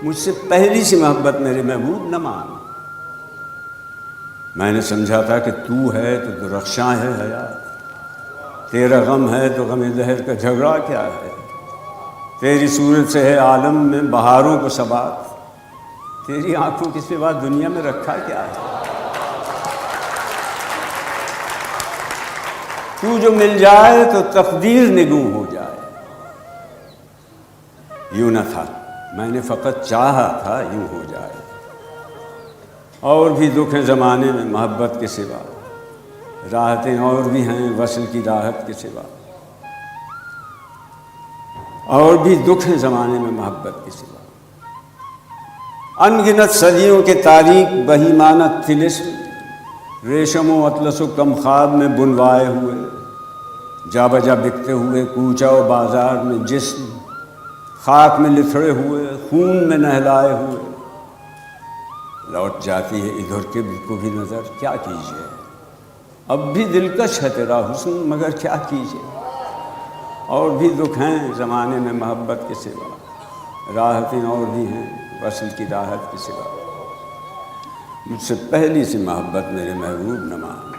مجھ سے پہلی سی محبت میرے محبوب نہ مان۔ میں نے سمجھا تھا کہ تو ہے تو درخشاں ہے حیات، تیرا غم ہے تو غم دہر کا جھگڑا کیا ہے، تیری صورت سے ہے عالم میں بہاروں کو ثبات، تیری آنکھوں کے سوا دنیا میں رکھا کیا ہے۔ تو جو مل جائے تو تقدیر نگوں ہو جائے، یوں نہ تھا میں نے فقط چاہا تھا یوں ہو جائے۔ اور بھی دکھ ہیں زمانے میں محبت کے سوا، راحتیں اور بھی ہیں وصل کی راحت کے سوا، اور بھی دکھ ہیں زمانے میں محبت کے سوا۔ ان گنت صدیوں کے تاریک بہیمانہ طلسم، ریشم و اطلس و کم خواب میں بنوائے ہوئے، جا بجا بکتے ہوئے کوچہ و بازار میں جسم، خاک میں لتھڑے ہوئے خون میں نہلائے ہوئے، لوٹ جاتی ہے ادھر کے کو بھی نظر، کیا کیجیے اب بھی دلکش ہے تیرا حسن مگر کیا کیجیے۔ اور بھی دکھ ہیں زمانے میں محبت کے سوا، راحتیں اور بھی ہیں وصل کی راحت کے سوا، مجھ سے پہلی سی محبت میرے محبوب نہ مان۔